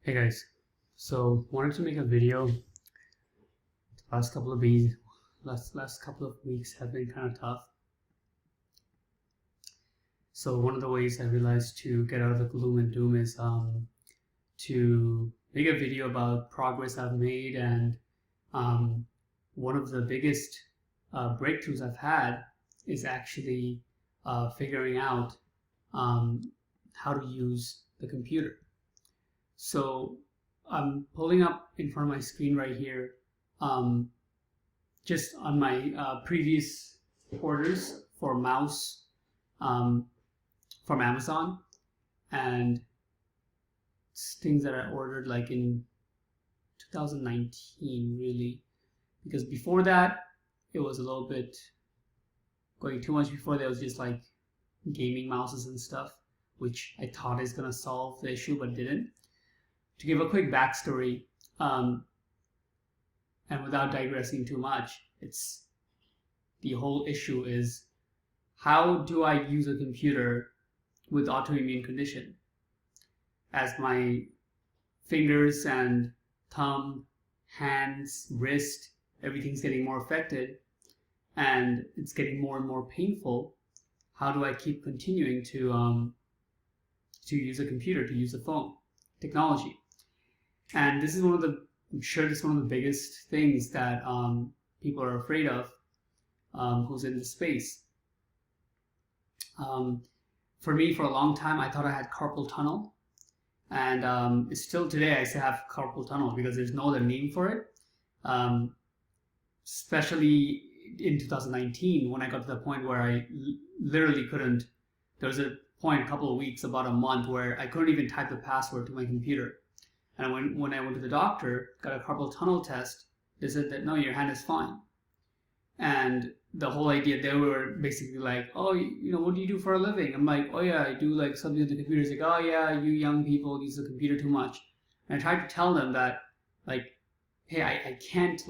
Hey guys, so wanted to make a video. Last couple of weeks, last couple of weeks have been kind of tough. So one of the ways I realized to get out of the gloom and doom is to make a video about progress I've made, and one of the biggest breakthroughs I've had is actually figuring out how to use the computer. So I'm pulling up in front of my screen right here, just on my previous orders for mouse from Amazon, and it's things that I ordered like in 2019 really, because before that it was a little bit going too much. Before that was just like gaming mouses and stuff, which I thought is gonna solve the issue but didn't. To give a quick backstory, and without digressing too much, it's the whole issue is, how do I use a computer with autoimmune condition? As my fingers and thumb, hands, wrist, everything's getting more affected and it's getting more and more painful, how do I keep continuing to use a computer, to use a phone technology? And this is I'm sure this is one of the biggest things that people are afraid of, who's in this space. For me, for a long time, I thought I had carpal tunnel, and still today I still have carpal tunnel because there's no other name for it. Especially in 2019, when I got to the point where I literally couldn't. There was a point, a couple of weeks, about a month, where I couldn't even type the password to my computer. And when I went to the doctor, got a carpal tunnel test, they said that no, your hand is fine. And the whole idea, they were basically like, oh, what do you do for a living? I'm like, oh yeah, I do like something with the computer. It's like, oh yeah, you young people use the computer too much. And I tried to tell them that, like, hey, I can't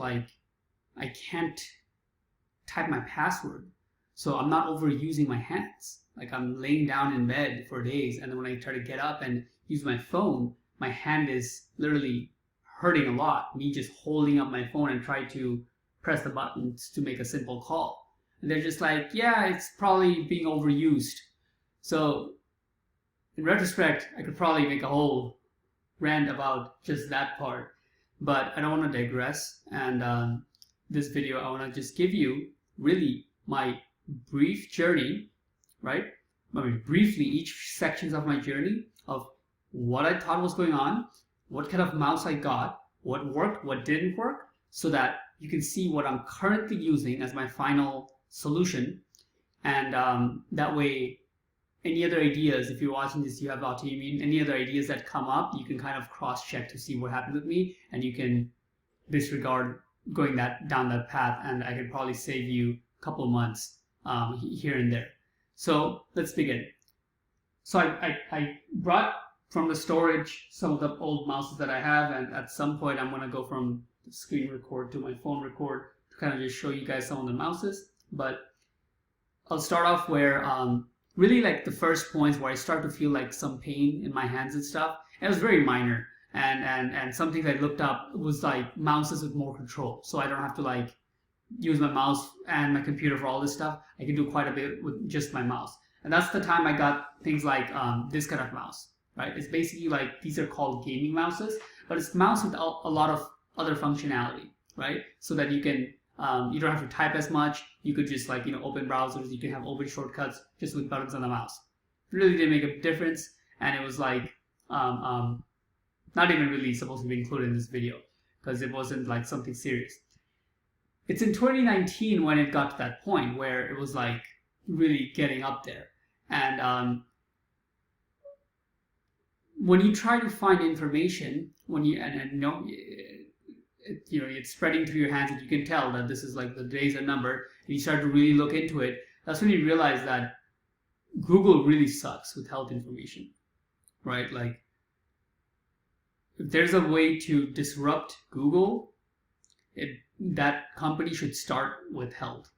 type my password, so I'm not overusing my hands. Like, I'm laying down in bed for days, and then when I try to get up and use my phone, my hand is literally hurting a lot. Me just holding up my phone and try to press the buttons to make a simple call. And they're just like, yeah, it's probably being overused. So in retrospect, I could probably make a whole rant about just that part, but I don't want to digress. And this video, I want to just give you really my brief journey, right? I mean, briefly, each sections of my journey of what I thought was going on, what kind of mouse I got, what worked, what didn't work, so that you can see what I'm currently using as my final solution. And that way, any other ideas, if you're watching this, you have autoimmune, any other ideas that come up, you can kind of cross-check to see what happened with me, and you can disregard going down that path, and I could probably save you a couple of months here and there. So let's begin. So I brought from the storage some of the old mouses that I have, and at some point I'm going to go from the screen record to my phone record to kind of just show you guys some of the mouses. But I'll start off where really like the first points where I start to feel like some pain in my hands and stuff. It was very minor, and something that I looked up was like mouses with more control, so I don't have to like use my mouse and my computer for all this stuff. I can do quite a bit with just my mouse. And that's the time I got things like this kind of mouse, right? It's basically like, these are called gaming mouses, but it's mouse with a lot of other functionality, right? So that you can, you don't have to type as much. You could just like, open browsers. You can have open shortcuts just with buttons on the mouse. It really didn't make a difference. And it was like, not even really supposed to be included in this video because it wasn't like something serious. It's in 2019 when it got to that point where it was like really getting up there. And when you try to find information, it's spreading through your hands, and you can tell that this is like the days are numbered, and you start to really look into it, that's when you realize that Google really sucks with health information, right? Like, if there's a way to disrupt Google, that company should start with health,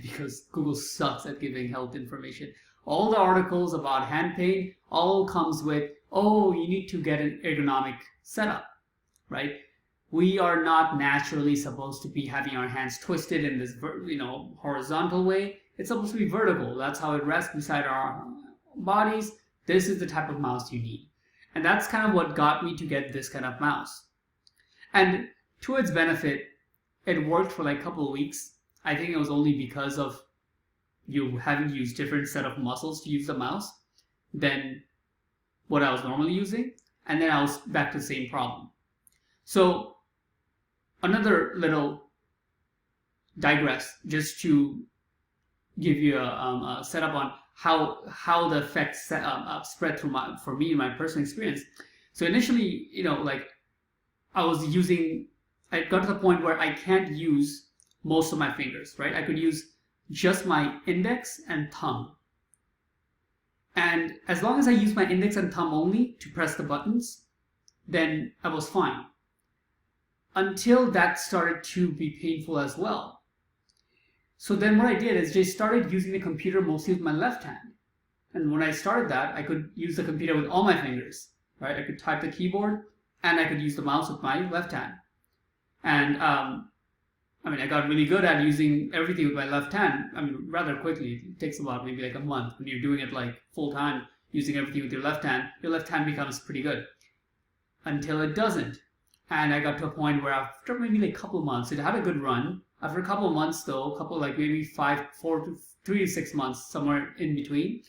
because Google sucks at giving health information. All the articles about hand pain all comes with, oh, you need to get an ergonomic setup, right? We are not naturally supposed to be having our hands twisted in this, horizontal way. It's supposed to be vertical. That's how it rests beside our bodies. This is the type of mouse you need. And that's kind of what got me to get this kind of mouse. And to its benefit, it worked for like a couple of weeks. I think it was only because of you having to use different set of muscles to use the mouse than what I was normally using. And then I was back to the same problem. So another little digress, just to give you a setup on how the effects spread through for me in my personal experience. So initially, I got to the point where I can't use most of my fingers, right? I could use just my index and thumb. And as long as I use my index and thumb only to press the buttons, then I was fine. Until that started to be painful as well. So then what I did is just started using the computer mostly with my left hand. And when I started that, I could use the computer with all my fingers, right? I could type the keyboard and I could use the mouse with my left hand. And I got really good at using everything with my left hand. Rather quickly. It takes about maybe like a month. When you're doing it like full time, using everything with your left hand becomes pretty good. Until it doesn't. And I got to a point where after maybe like a couple of months, it had a good run. After a couple of months though, maybe 3 to 6 months, somewhere in between,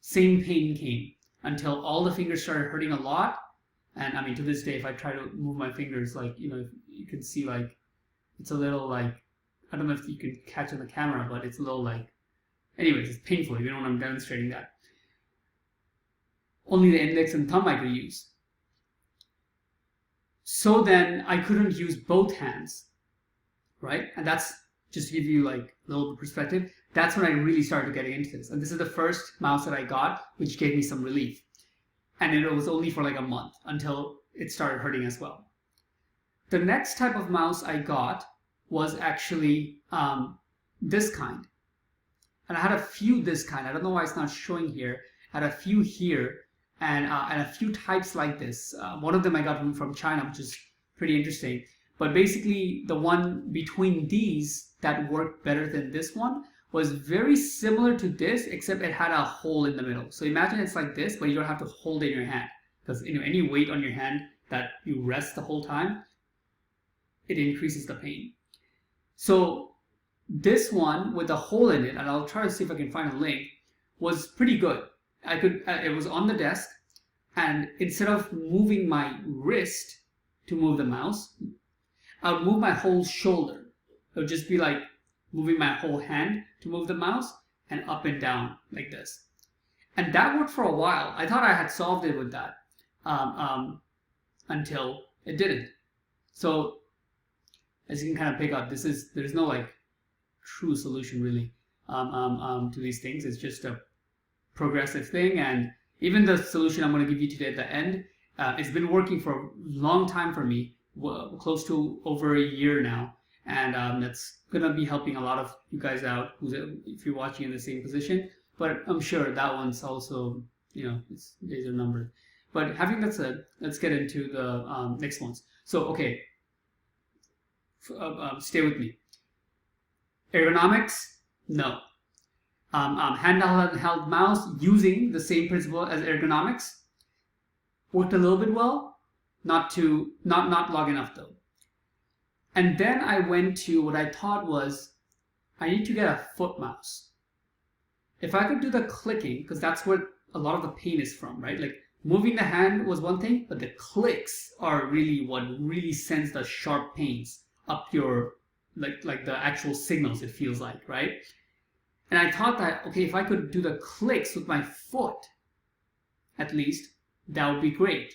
same pain came until all the fingers started hurting a lot. And to this day, if I try to move my fingers, you can see it's a little I don't know if you can catch on the camera, but it's a little anyways, it's painful. You know when I'm demonstrating that. Only the index and thumb I could use. So then I couldn't use both hands, right? And that's just to give you a little perspective. That's when I really started getting into this. And this is the first mouse that I got, which gave me some relief. And it was only for a month until it started hurting as well. The next type of mouse I got was actually this kind. And I had a few this kind. I don't know why it's not showing here. I had a few here and a few types like this. One of them I got from China, which is pretty interesting. But basically, the one between these that worked better than this one was very similar to this, except it had a hole in the middle. So imagine it's like this, but you don't have to hold it in your hand. Because any weight on your hand that you rest the whole time, it increases the pain. So this one with a hole in it, and I'll try to see if I can find a link, was pretty good. It was on the desk, and instead of moving my wrist to move the mouse, I would move my whole shoulder. It would just be like moving my whole hand to move the mouse, and up and down like this. And that worked for a while. I thought I had solved it with that until it didn't. So as you can kind of pick up, there's no true solution really to these things. It's just a progressive thing, and even the solution I'm going to give you today at the end, it's been working for a long time for me, close to over a year now, and that's going to be helping a lot of you guys out if you're watching in the same position. But I'm sure that one's also, its days are numbered. But having that said, let's get into the next ones. So okay, stay with me. Ergonomics, no. Handheld mouse using the same principle as ergonomics worked a little bit well, not long enough though. And then I went to what I thought was, I need to get a foot mouse. If I could do the clicking, because that's where a lot of the pain is from, right? Moving the hand was one thing, but the clicks are really what really sends the sharp pains up your, like the actual signals it feels like, right? And I thought that, okay, if I could do the clicks with my foot, at least, that would be great.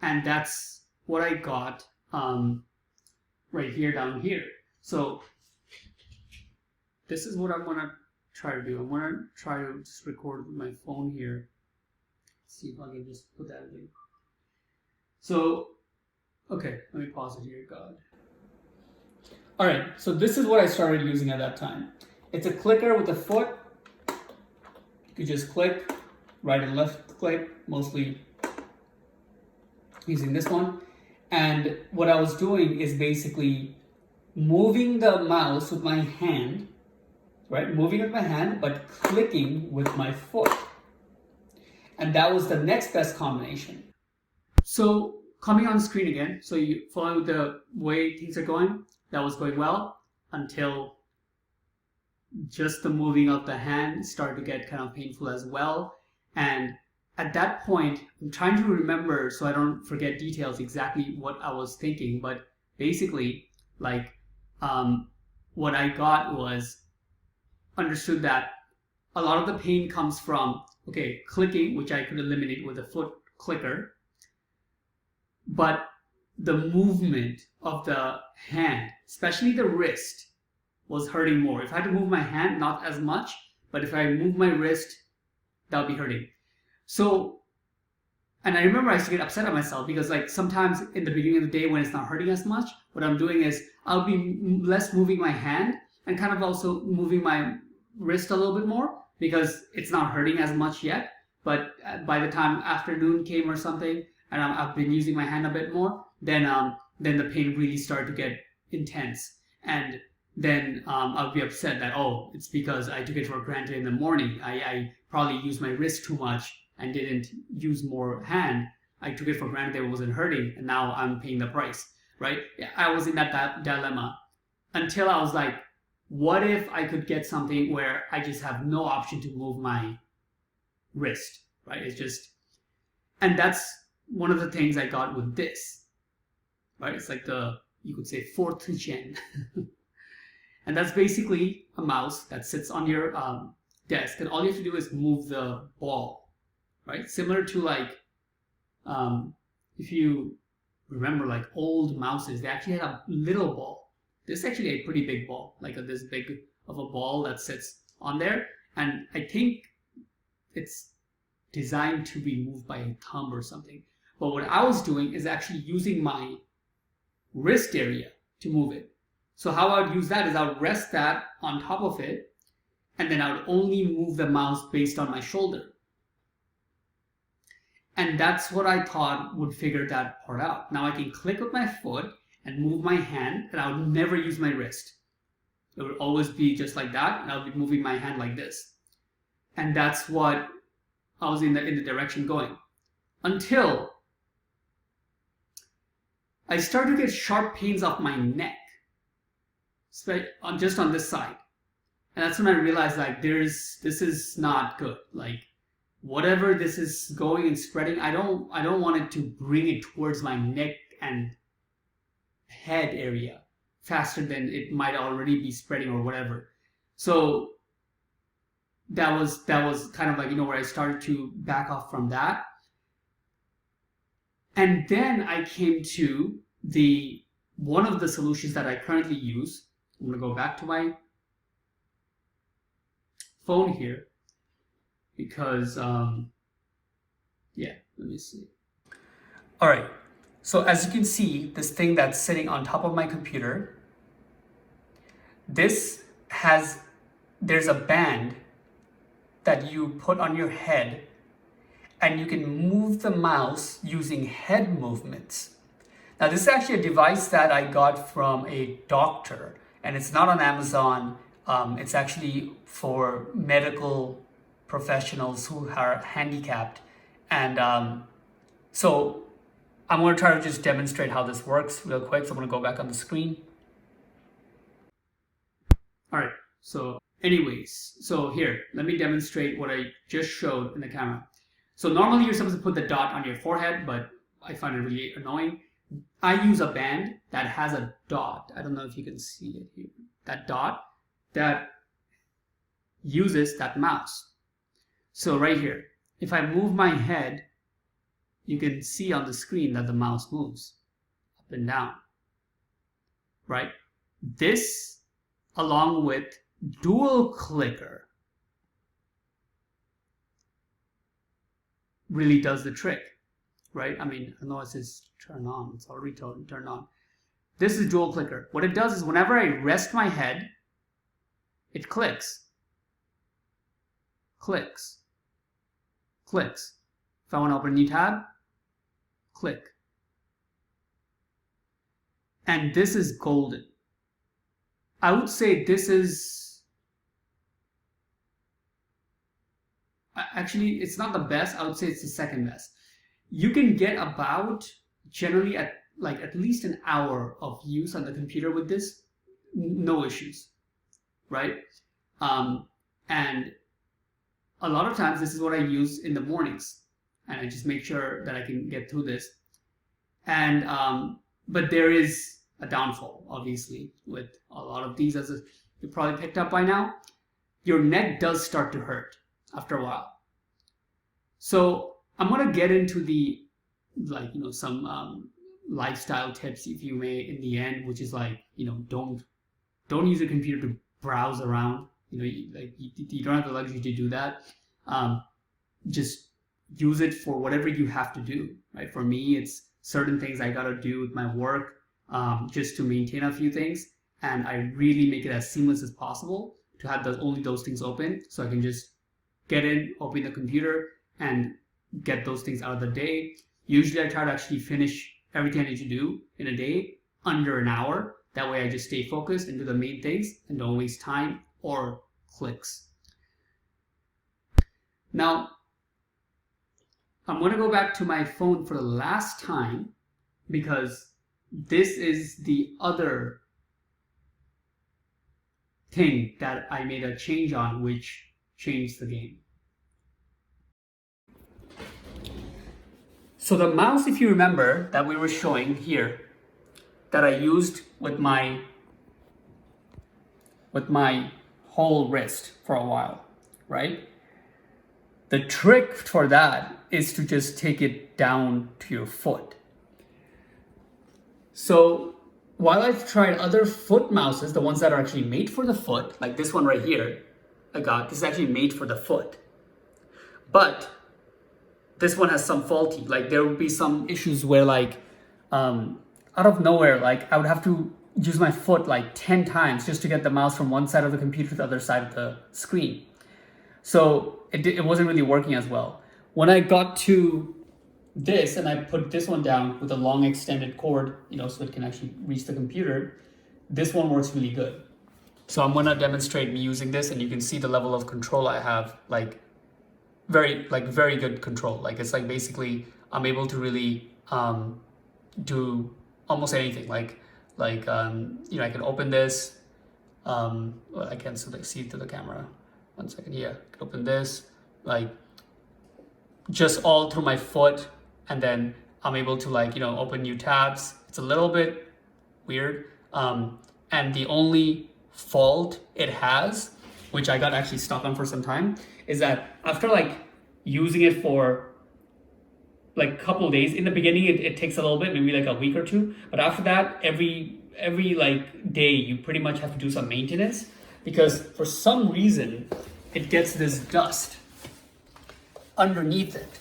And that's what I got right here, down here. So this is what I'm going to try to do. I'm going to try to just record with my phone here. Let's see if I can just put that in. So, okay, let me pause it here, God. All right, so this is what I started using at that time. It's a clicker with a foot. You just click, right and left click, mostly using this one. And what I was doing is basically moving the mouse with my hand, right? Moving with my hand, but clicking with my foot. And that was the next best combination. So coming on screen again, so you follow the way things are going. That was going well until just the moving of the hand started to get kind of painful as well. And at that point, I'm trying to remember so I don't forget details exactly what I was thinking, but basically, like, what I got was understood that a lot of the pain comes from, okay, clicking, which I could eliminate with a foot clicker, but the movement of the hand, especially the wrist, was hurting more. If I had to move my hand, not as much, but if I move my wrist, that would be hurting. So, and I remember I used to get upset at myself because like sometimes in the beginning of the day when it's not hurting as much, what I'm doing is I'll be less moving my hand and kind of also moving my wrist a little bit more because it's not hurting as much yet. But by the time afternoon came or something, and I've been using my hand a bit more, then the pain really started to get intense. And then I'll be upset that, oh, it's because I took it for granted in the morning. I probably used my wrist too much and didn't use more hand. I took it for granted that it wasn't hurting, and now I'm paying the price, right? I was in that dilemma until I was like, what if I could get something where I just have no option to move my wrist, right? It's just, and that's one of the things I got with this, right? It's like you could say fourth gen. And that's basically a mouse that sits on your desk, and all you have to do is move the ball, right? Similar to like, if you remember like old mouses, they actually had a little ball. This is actually a pretty big ball, like this big of a ball that sits on there. And I think it's designed to be moved by a thumb or something. But what I was doing is actually using my wrist area to move it. So how I would use that is I would rest that on top of it, and then I would only move the mouse based on my shoulder. And that's what I thought would figure that part out. Now I can click with my foot and move my hand, and I would never use my wrist. It would always be just like that, and I would be moving my hand like this. And that's what I was in the direction going. Until I started to get sharp pains off my neck. Just on this side. And that's when I realized like this is not good. Like whatever this is going and spreading, I don't want it to bring it towards my neck and head area faster than it might already be spreading or whatever. So that was kind of like, where I started to back off from that. And then I came to one of the solutions that I currently use. I'm going to go back to my phone here because, yeah, let me see. All right, so as you can see, this thing that's sitting on top of my computer, there's a band that you put on your head, and you can move the mouse using head movements. Now, this is actually a device that I got from a doctor, and it's not on Amazon. It's actually for medical professionals who are handicapped. And so I'm going to try to just demonstrate how this works real quick. So I'm going to go back on the screen. All right, so anyways, so here, let me demonstrate what I just showed in the camera. So normally you're supposed to put the dot on your forehead, but I find it really annoying. I use a band that has a dot. I don't know if you can see it here. That dot that uses that mouse. So right here, if I move my head, you can see on the screen that the mouse moves up and down, right? This, along with dual clicker, really does the trick, right? I mean, I know it says turn on, it's already turned on. This is dual clicker. What it does is whenever I rest my head, it clicks, clicks, clicks. If I want to open a new tab, click, And this is golden. I would say this is, actually, it's not the best. I would say it's the second best. You can get about generally at least an hour of use on the computer with this, no issues, right? And a lot of times this is what I use in the mornings, and I just make sure that I can get through this. And but there is a downfall, obviously, with a lot of these, as you probably picked up by now. Your neck does start to hurt after a while. So I'm gonna get into the some lifestyle tips, if you may, in the end, which is don't use a computer to browse around. You don't have the luxury to do that. Just use it for whatever you have to do, right? For me, it's certain things I gotta do with my work, just to maintain a few things, and I really make it as seamless as possible to have only those things open, so I can just get in, open the computer, and get those things out of the day. Usually I try to actually finish everything I need to do in a day under an hour. That way I just stay focused and do the main things and don't waste time or clicks. Now, I'm going to go back to my phone for the last time, because this is the other thing that I made a change on, which changed the game. So the mouse, if you remember, that we were showing here, that I used with my whole wrist for a while, right? The trick for that is to just take it down to your foot. So while I've tried other foot mouses, the ones that are actually made for the foot, like this one right here, this is actually made for the foot. But this one has some faulty, there would be some issues where out of nowhere, I would have to use my foot 10 times just to get the mouse from one side of the computer to the other side of the screen. So it wasn't really working as well. When I got to this and I put this one down with a long extended cord, so it can actually reach the computer, this one works really good. So I'm gonna demonstrate me using this, and you can see the level of control I have, very good control. It's basically I'm able to really do almost anything. I can open this. Well, I can see through the camera. 1 second here. I can open this, just all through my foot, and then I'm able to open new tabs. It's a little bit weird, and the only fault it has, which I got actually stuck on for some time, is that after using it for a couple of days, in the beginning it takes a little bit, maybe a week or two, but after that every day you pretty much have to do some maintenance, because for some reason it gets this dust underneath it.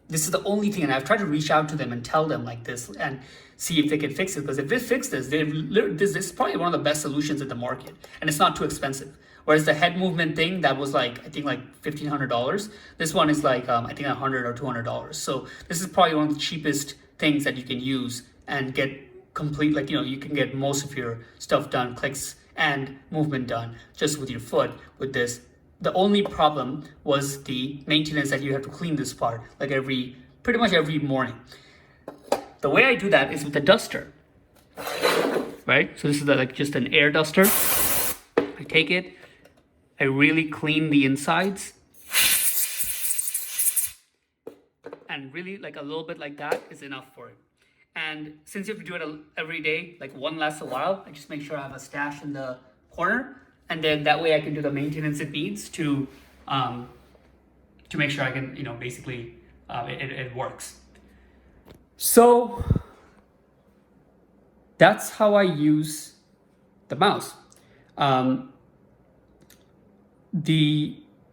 This is the only thing, and I've tried to reach out to them and tell them this and see if they can fix it, because if they fix this, this is probably one of the best solutions in the market, and it's not too expensive. Whereas the head movement thing, that was I think $1,500. This one is I think $100 or $200. So this is probably one of the cheapest things that you can use and get complete, you can get most of your stuff done, clicks and movement done just with your foot with this. The only problem was the maintenance, that you have to clean this part pretty much every morning. The way I do that is with a duster, right? So this is just an air duster. I take it, I really clean the insides, and really a little bit like that is enough for it. And since you have to do it every day, one lasts a while, I just make sure I have a stash in the corner, and then that way I can do the maintenance it needs to make sure I can, basically it works. So that's how I use the mouse.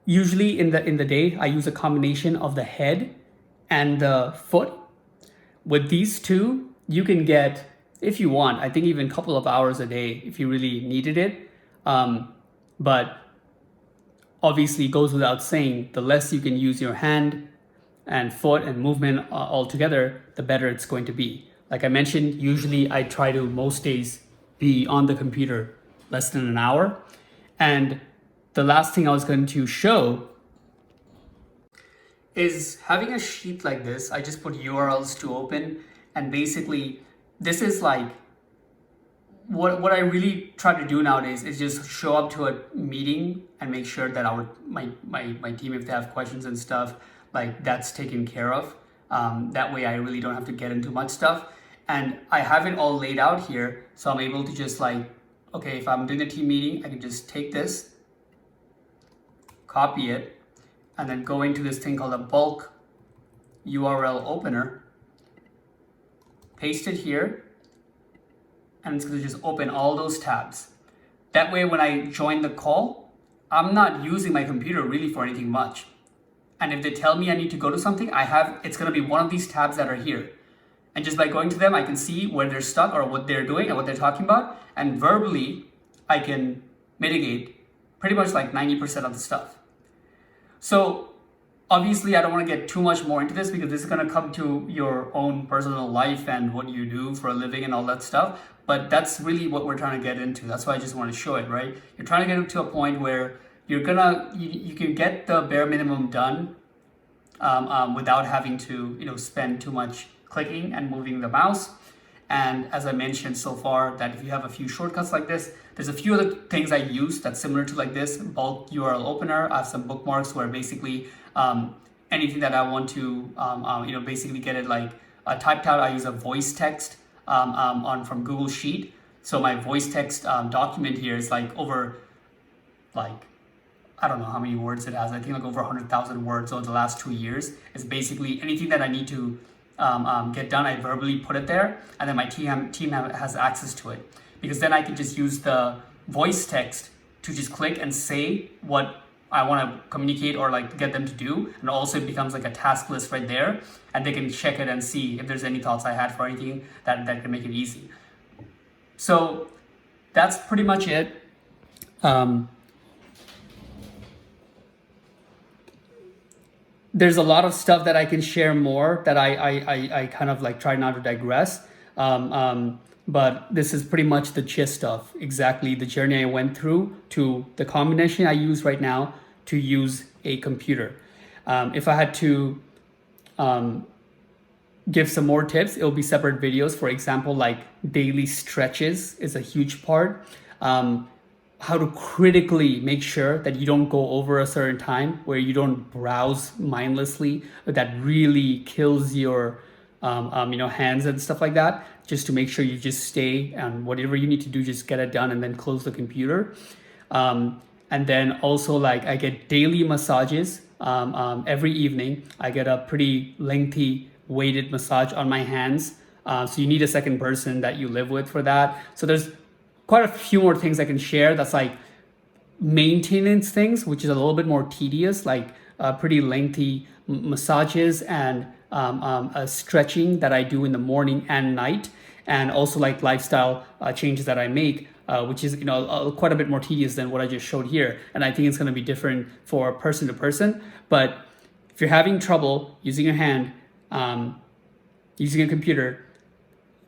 Usually in the day, I use a combination of the head and the foot. With these two, you can get, if you want, I think even a couple of hours a day if you really needed it. But obviously it goes without saying, the less you can use your hand and foot and movement all together, the better it's going to be. Like I mentioned, usually I try to most days be on the computer less than an hour. And the last thing I was going to show is having a sheet like this. I just put URLs to open, and basically this is like what I really try to do nowadays is just show up to a meeting and make sure that my team, if they have questions and stuff, like that's taken care of. That way I really don't have to get into much stuff. And I have it all laid out here, so I'm able to just like, okay, if I'm doing a team meeting, I can just take this, copy it, and then go into this thing called a bulk URL opener, paste it here, and it's going to just open all those tabs. That way when I join the call, I'm not using my computer really for anything much. And if they tell me I need to go to something, it's going to be one of these tabs that are here. And just by going to them, I can see where they're stuck or what they're doing and what they're talking about. And verbally, I can mitigate pretty much like 90% of the stuff. So obviously, I don't want to get too much more into this because this is going to come to your own personal life and what you do for a living and all that stuff. But that's really what we're trying to get into. That's why I just want to show it, right? You're trying to get to a point where you can get the bare minimum done without having to spend too much clicking and moving the mouse. And as I mentioned so far, that if you have a few shortcuts like this, there's a few other things I use that's similar to like this bulk URL opener. I have some bookmarks where basically anything that I want to basically get it like typed out. I use a voice text from Google Sheet. So my voice text document here is like over I don't know how many words it has. I think like over 100,000 words over the last 2 years. It's basically anything that I need to get done, I verbally put it there, and then my team has access to it. Because then I can just use the voice text to just click and say what I want to communicate or like get them to do, and also it becomes like a task list right there, and they can check it and see if there's any thoughts I had for anything that can make it easy. So that's pretty much it. There's a lot of stuff that I can share more that I kind of like try not to digress. But this is pretty much the gist of exactly the journey I went through to the combination I use right now to use a computer. If I had to give some more tips, it'll be separate videos. For example, like daily stretches is a huge part. How to critically make sure that you don't go over a certain time where you don't browse mindlessly. That really kills your hands and stuff like that. Just to make sure you just stay and whatever you need to do, just get it done and then close the computer. And then also like I get daily massages every evening. I get a pretty lengthy weighted massage on my hands. So you need a second person that you live with for that. So there's quite a few more things I can share that's like maintenance things, which is a little bit more tedious, like pretty lengthy massages and stretching that I do in the morning and night, and also like lifestyle changes that I make, which is quite a bit more tedious than what I just showed here. And I think it's going to be different for person to person. But if you're having trouble using your hand, using a computer,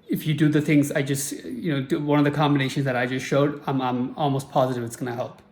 if you do the things I just, do one of the combinations that I just showed, I'm almost positive it's going to help.